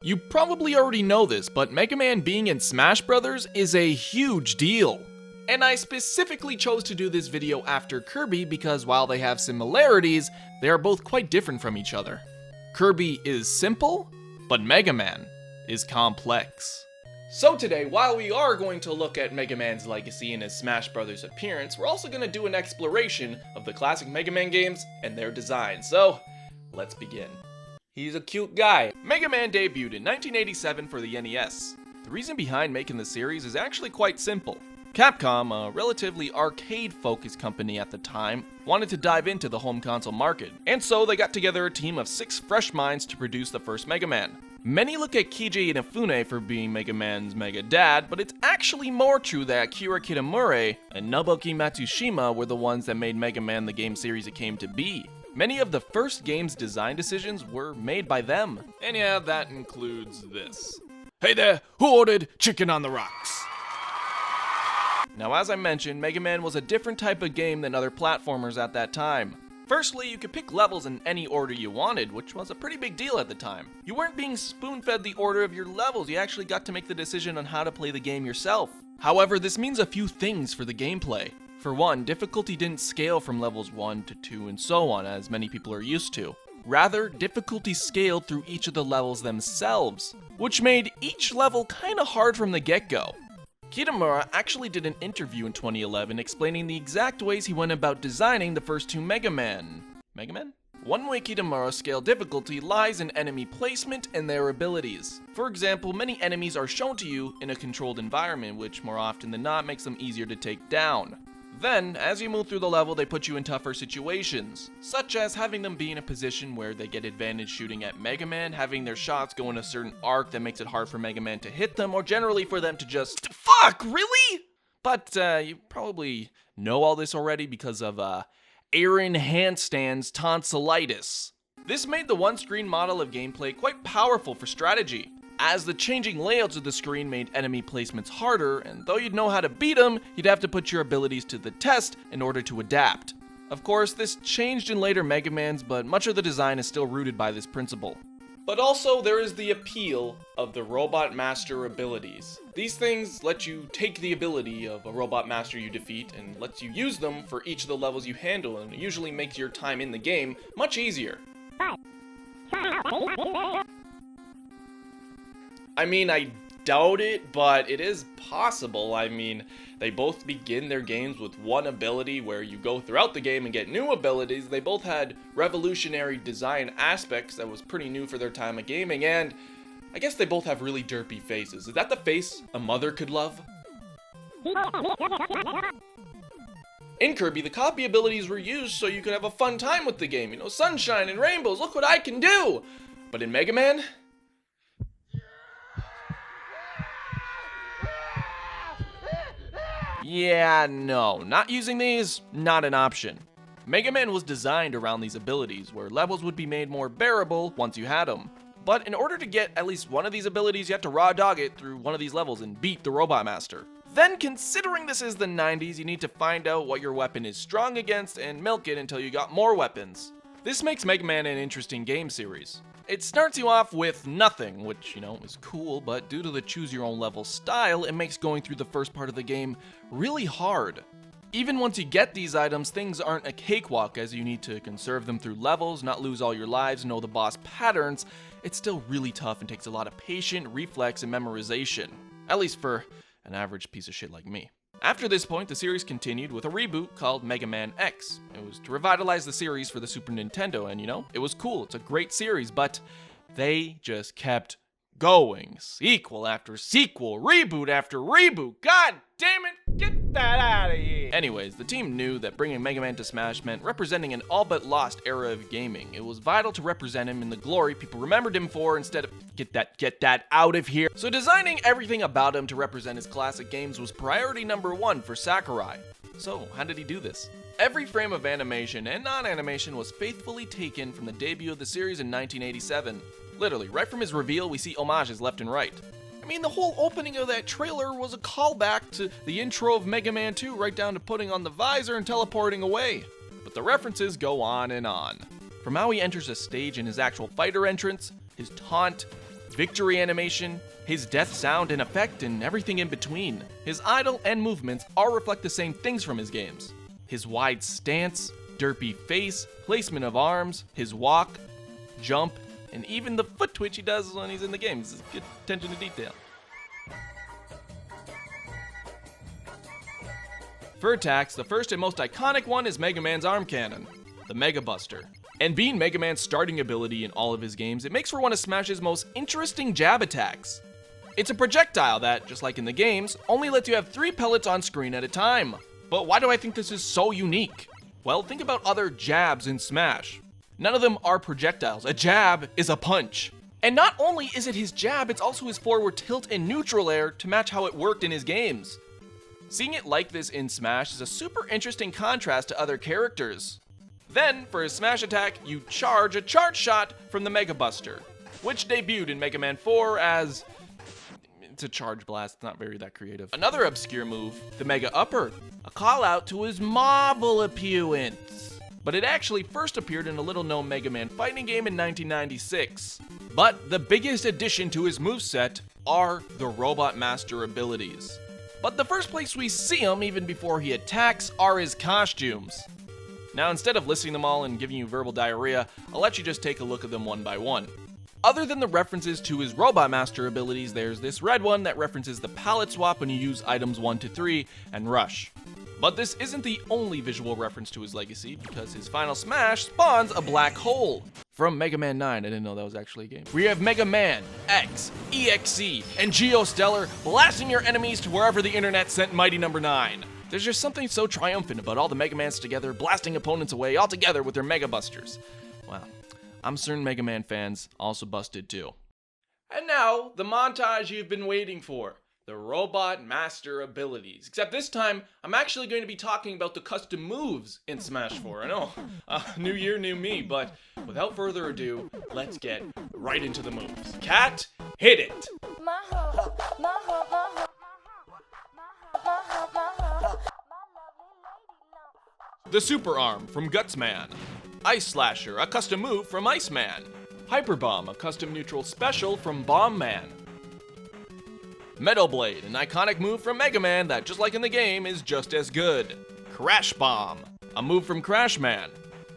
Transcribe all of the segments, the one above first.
You probably already know this, but Mega Man being in Smash Bros. Is a huge deal. And I specifically chose to do this video after Kirby because while they have similarities, they are both quite different from each other. Kirby is simple, but Mega Man is complex. So today, while we are going to look at Mega Man's legacy and his Smash Bros. Appearance, we're also going to do an exploration of the classic Mega Man games and their design. So, let's begin. He's a cute guy. Mega Man debuted in 1987 for the NES. The reason behind making the series is actually quite simple. Capcom, a relatively arcade-focused company at the time, wanted to dive into the home console market, and so they got together a team of 6 fresh minds to produce the first Mega Man. Many look at Keiji Inafune for being Mega Man's mega dad, but it's actually more true that Akira Kitamura and Nobuki Matsushima were the ones that made Mega Man the game series it came to be. Many of the first game's design decisions were made by them. And yeah, that includes this. Hey there, who ordered chicken on the rocks? Now, as I mentioned, Mega Man was a different type of game than other platformers at that time. Firstly, you could pick levels in any order you wanted, which was a pretty big deal at the time. You weren't being spoon-fed the order of your levels, you actually got to make the decision on how to play the game yourself. However, this means a few things for the gameplay. For one, difficulty didn't scale from levels 1 to 2 and so on, as many people are used to. Rather, difficulty scaled through each of the levels themselves, which made each level kinda hard from the get-go. Kitamura actually did an interview in 2011 explaining the exact ways he went about designing the first 2 Mega Man? One way Kitamura scaled difficulty lies in enemy placement and their abilities. For example, many enemies are shown to you in a controlled environment, which more often than not makes them easier to take down. Then, as you move through the level, they put you in tougher situations, such as having them be in a position where they get advantage shooting at Mega Man, having their shots go in a certain arc that makes it hard for Mega Man to hit them, or generally for them to just fuck, really? But you probably know all this already because of Aaron Handstand's tonsillitis. This made the one-screen model of gameplay quite powerful for strategy, as the changing layouts of the screen made enemy placements harder, and though you'd know how to beat them, you'd have to put your abilities to the test in order to adapt. Of course, this changed in later Mega Mans, but much of the design is still rooted by this principle. But also, there is the appeal of the Robot Master abilities. These things let you take the ability of a Robot Master you defeat and lets you use them for each of the levels you handle, and it usually makes your time in the game much easier. I mean, I doubt it, but it is possible. I mean, they both begin their games with one ability where you go throughout the game and get new abilities. They both had revolutionary design aspects that was pretty new for their time of gaming, and I guess they both have really derpy faces. Is that the face a mother could love? In Kirby, the copy abilities were used so you could have a fun time with the game. You know, sunshine and rainbows, look what I can do! But in Mega Man, yeah, no, not using these, not an option. Mega Man was designed around these abilities, where levels would be made more bearable once you had them. But in order to get at least one of these abilities, you have to raw dog it through one of these levels and beat the Robot Master. Then, considering this is the 90s, you need to find out what your weapon is strong against and milk it until you got more weapons. This makes Mega Man an interesting game series. It starts you off with nothing, which, you know, is cool, but due to the choose-your-own-level style, it makes going through the first part of the game really hard. Even once you get these items, things aren't a cakewalk, as you need to conserve them through levels, not lose all your lives, know the boss patterns. It's still really tough and takes a lot of patience, reflex, and memorization. At least for an average piece of shit like me. After this point, the series continued with a reboot called Mega Man X. It was to revitalize the series for the Super Nintendo, and you know, it was cool, it's a great series, but they just kept going. Sequel after sequel, reboot after reboot, god damn it, get that out of here! Anyways, the team knew that bringing Mega Man to Smash meant representing an all-but lost era of gaming. It was vital to represent him in the glory people remembered him for instead of get that out of here. So designing everything about him to represent his classic games was priority number 1 for Sakurai. So, how did he do this? Every frame of animation and non-animation was faithfully taken from the debut of the series in 1987. Literally, right from his reveal, we see homages left and right. I mean, the whole opening of that trailer was a callback to the intro of Mega Man 2, right down to putting on the visor and teleporting away. But the references go on and on. From how he enters a stage in his actual fighter entrance, his taunt, victory animation, his death sound and effect, and everything in between. His idle and movements all reflect the same things from his games. His wide stance, derpy face, placement of arms, his walk, jump, and even the foot twitch he does when he's in the games. Good attention to detail. For attacks, the first and most iconic one is Mega Man's arm cannon, the Mega Buster. And being Mega Man's starting ability in all of his games, it makes for one of Smash's most interesting jab attacks. It's a projectile that, just like in the games, only lets you have 3 pellets on screen at a time. But why do I think this is so unique? Well, think about other jabs in Smash. None of them are projectiles. A jab is a punch. And not only is it his jab, it's also his forward tilt and neutral air to match how it worked in his games. Seeing it like this in Smash is a super interesting contrast to other characters. Then, for his Smash attack, you charge a charge shot from the Mega Buster, which debuted in Mega Man 4 as... it's a charge blast, it's not very that creative. Another obscure move, the Mega Upper, a call out to his marble appearance. But it actually first appeared in a little known Mega Man fighting game in 1996. But the biggest addition to his moveset are the Robot Master abilities. But the first place we see him, even before he attacks, are his costumes. Now, instead of listing them all and giving you verbal diarrhea, I'll let you just take a look at them one by one. Other than the references to his Robot Master abilities, there's this red one that references the palette swap when you use items 1 to 3 and Rush. But this isn't the only visual reference to his legacy, because his final Smash spawns a black hole. From Mega Man 9, I didn't know that was actually a game. We have Mega Man, X, EXE, and Geostellar blasting your enemies to wherever the internet sent Mighty Number 9. There's just something so triumphant about all the Mega Mans together, blasting opponents away all together with their Mega Busters. Wow, I'm certain Mega Man fans also busted too. And now, the montage you've been waiting for. The Robot Master abilities. Except this time, I'm actually going to be talking about the custom moves in Smash 4. I know, new year, new me, but without further ado, let's get right into the moves. Cat, hit it! The Super Arm from Gutsman. Ice Slasher, a custom move from Iceman. Hyper Bomb, a custom neutral special from Bomb Man. Metal Blade, an iconic move from Mega Man that, just like in the game, is just as good. Crash Bomb, a move from Crash Man.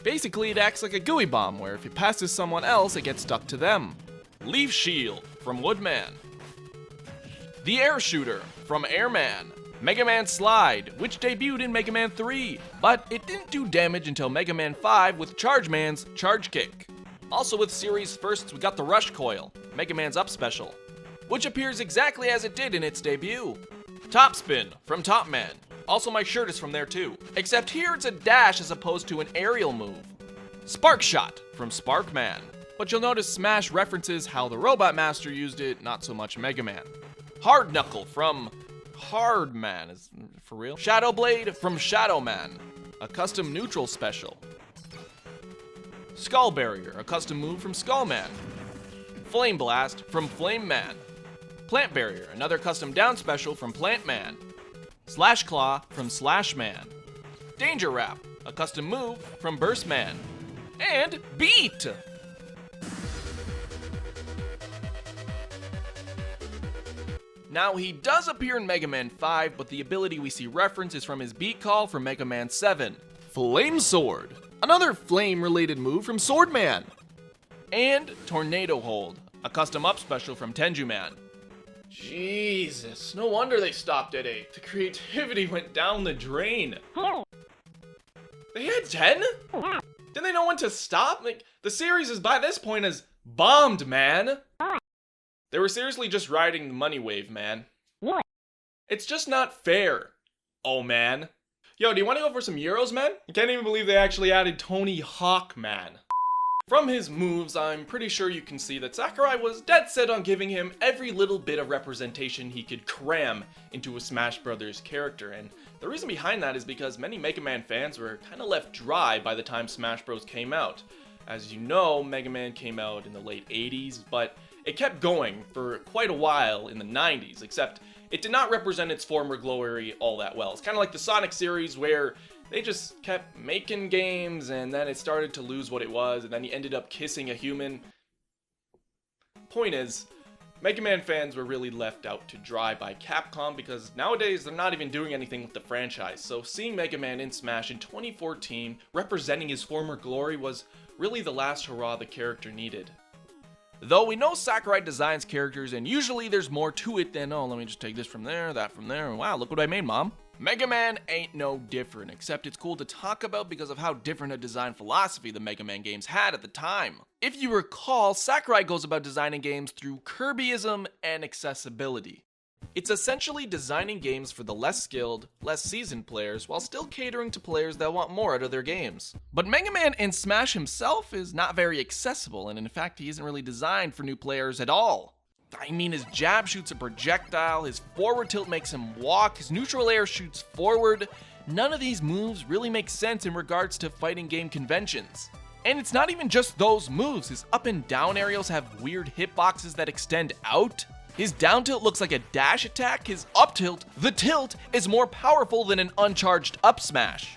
Basically, it acts like a gooey bomb, where if it passes someone else, it gets stuck to them. Leaf Shield, from Woodman. The Air Shooter, from Airman. Mega Man Slide, which debuted in Mega Man 3, but it didn't do damage until Mega Man 5 with Charge Man's Charge Kick. Also with series firsts, we got the Rush Coil, Mega Man's Up Special, which appears exactly as it did in its debut. Top Spin from Top Man. Also my shirt is from there too, except here it's a dash as opposed to an aerial move. Spark Shot from Spark Man. But you'll notice Smash references how the Robot Master used it, not so much Mega Man. Hard Knuckle from Hard Man, is for real? Shadow Blade from Shadow Man, a custom neutral special. Skull Barrier, a custom move from Skull Man. Flame Blast from Flame Man. Plant Barrier, another custom down special from Plant Man. Slash Claw from Slash Man. Danger Wrap, a custom move from Burst Man. And Beat! Now, he does appear in Mega Man 5, but the ability we see referenced is from his beat call from Mega Man 7. Flame Sword, another flame-related move from Sword Man. And Tornado Hold, a custom up special from Tenju Man. Jesus, no wonder they stopped at 8. The creativity went down the drain. They had 10? Didn't they know when to stop? Like, the series is by this point as bombed, man. They were seriously just riding the money wave, man. What? It's just not fair. Oh, man. Yo, do you want to go for some euros, man? I can't even believe they actually added Tony Hawk, man. From his moves, I'm pretty sure you can see that Sakurai was dead set on giving him every little bit of representation he could cram into a Smash Bros. Character, and the reason behind that is because many Mega Man fans were kind of left dry by the time Smash Bros. Came out. As you know, Mega Man came out in the late 80s, but it kept going for quite a while in the 90s, except it did not represent its former glory all that well. It's kind of like the Sonic series where they just kept making games and then it started to lose what it was and then he ended up kissing a human. Point is, Mega Man fans were really left out to dry by Capcom because nowadays they're not even doing anything with the franchise, so seeing Mega Man in Smash in 2014 representing his former glory was really the last hurrah the character needed. Though we know Sakurai designs characters and usually there's more to it than, oh, let me just take this from there, that from there, and wow, look what I made, Mom. Mega Man ain't no different, except it's cool to talk about because of how different a design philosophy the Mega Man games had at the time. If you recall, Sakurai goes about designing games through Kirbyism and accessibility. It's essentially designing games for the less skilled, less seasoned players while still catering to players that want more out of their games. But Mega Man in Smash himself is not very accessible, and in fact he isn't really designed for new players at all. I mean, his jab shoots a projectile, his forward tilt makes him walk, his neutral air shoots forward. None of these moves really make sense in regards to fighting game conventions. And it's not even just those moves, his up and down aerials have weird hitboxes that extend out. His down tilt looks like a dash attack, his up tilt, the tilt, is more powerful than an uncharged up smash.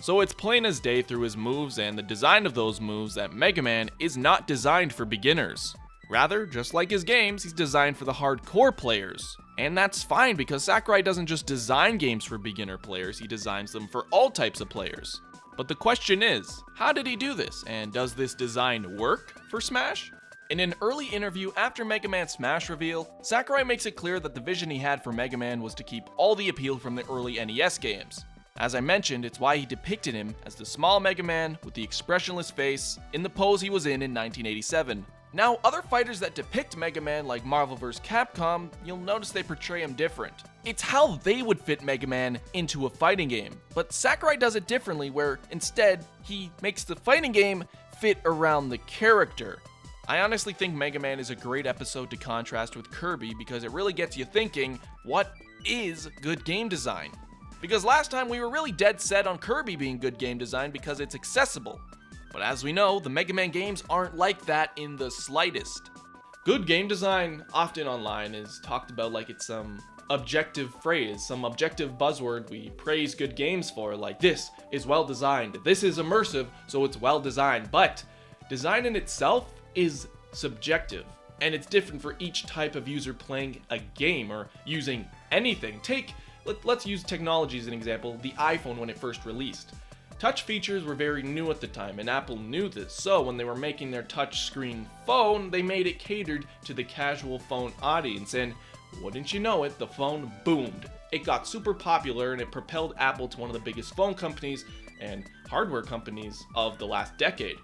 So it's plain as day through his moves and the design of those moves that Mega Man is not designed for beginners. Rather, just like his games, he's designed for the hardcore players. And that's fine because Sakurai doesn't just design games for beginner players, he designs them for all types of players. But the question is, how did he do this? And does this design work for Smash? In an early interview after Mega Man Smash reveal, Sakurai makes it clear that the vision he had for Mega Man was to keep all the appeal from the early NES games. As I mentioned, it's why he depicted him as the small Mega Man with the expressionless face in the pose he was in 1987. Now, other fighters that depict Mega Man like Marvel vs. Capcom, you'll notice they portray him different. It's how they would fit Mega Man into a fighting game, but Sakurai does it differently where instead, he makes the fighting game fit around the character. I honestly think Mega Man is a great episode to contrast with Kirby because it really gets you thinking, what is good game design? Because last time we were really dead set on Kirby being good game design because it's accessible. But as we know, the Mega Man games aren't like that in the slightest. Good game design, often online, is talked about like it's some objective phrase, some objective buzzword we praise good games for, like this is well designed, this is immersive, so it's well designed. But design in itself is subjective, and it's different for each type of user playing a game or using anything. Let's use technology as an example, the iPhone when it first released. Touch features were very new at the time, and Apple knew this, so when they were making their touchscreen phone, they made it catered to the casual phone audience, and wouldn't you know it, the phone boomed. It got super popular, and it propelled Apple to one of the biggest phone companies and hardware companies of the last decade.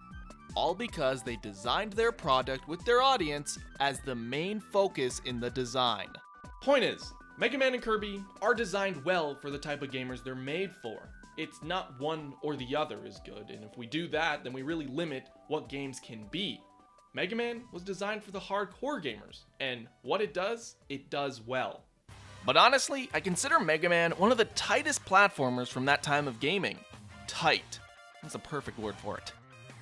All because they designed their product with their audience as the main focus in the design. Point is, Mega Man and Kirby are designed well for the type of gamers they're made for. It's not one or the other is good, and if we do that, then we really limit what games can be. Mega Man was designed for the hardcore gamers, and what it does well. But honestly, I consider Mega Man one of the tightest platformers from that time of gaming. Tight. That's a perfect word for it.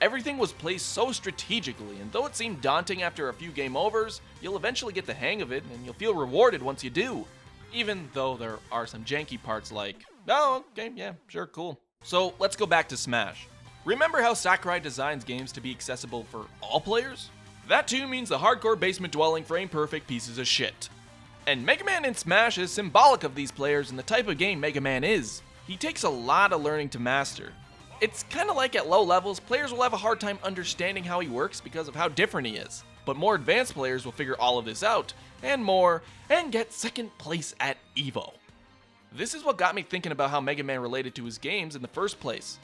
Everything was placed so strategically, and though it seemed daunting after a few game overs, you'll eventually get the hang of it, and you'll feel rewarded once you do. Even though there are some janky parts like, oh, okay, yeah, sure, cool. So let's go back to Smash. Remember how Sakurai designs games to be accessible for all players? That too means the hardcore basement-dwelling frame-perfect pieces of shit. And Mega Man in Smash is symbolic of these players and the type of game Mega Man is. He takes a lot of learning to master. It's kinda like at low levels, players will have a hard time understanding how he works because of how different he is. But more advanced players will figure all of this out, and more, and get second place at EVO. This is what got me thinking about how Mega Man related to his games in the first place.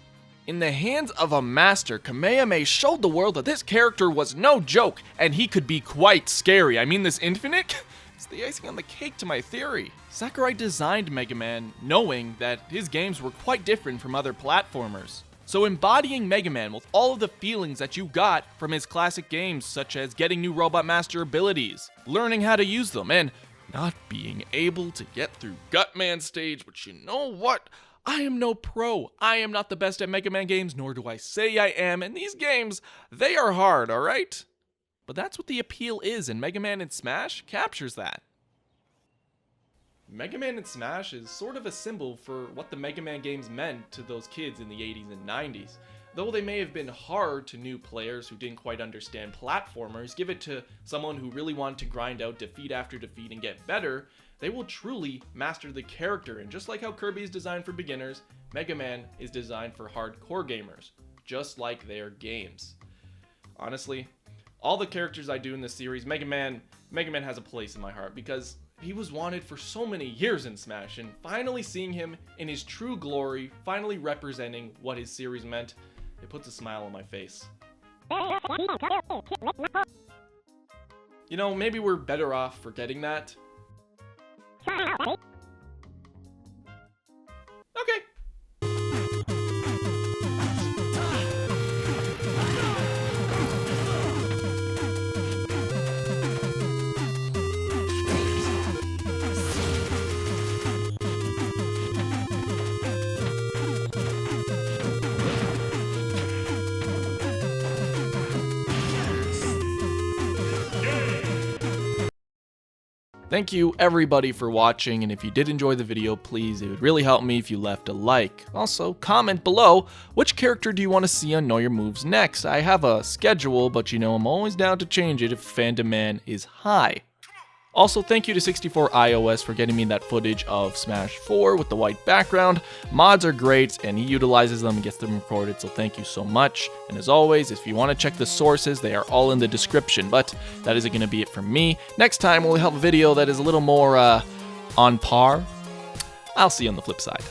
In the hands of a master, Kamehameha showed the world that this character was no joke, and he could be quite scary. I mean, this Infinite? It's the icing on the cake to my theory. Sakurai designed Mega Man knowing that his games were quite different from other platformers. So embodying Mega Man with all of the feelings that you got from his classic games, such as getting new Robot Master abilities, learning how to use them, and not being able to get through Gutman stage, but you know what? I am no pro. I am not the best at Mega Man games, nor do I say I am, and these games, they are hard, alright? But that's what the appeal is, and Mega Man in Smash captures that. Mega Man in Smash is sort of a symbol for what the Mega Man games meant to those kids in the 80s and 90s. though they may have been hard to new players who didn't quite understand platformers, give it to someone who really wanted to grind out defeat after defeat and get better, they will truly master the character. And just like how Kirby is designed for beginners, Mega Man is designed for hardcore gamers, just like their games. Honestly, all the characters I do in this series, Mega Man has a place in my heart because he was wanted for so many years in Smash, and finally seeing him in his true glory, finally representing what his series meant, it puts a smile on my face. You know, maybe we're better off forgetting that. Okay. Thank you everybody for watching, and if you did enjoy the video, please, it would really help me if you left a like. Also, comment below, which character do you want to see on Know Your Moves next? I have a schedule, but you know I'm always down to change it if fan demand is high. Also, thank you to 64iOS for getting me that footage of Smash 4 with the white background. Mods are great, and he utilizes them and gets them recorded, so thank you so much. And as always, if you want to check the sources, they are all in the description, but that isn't going to be it from me. Next time, we'll have a video that is a little more on par. I'll see you on the flip side.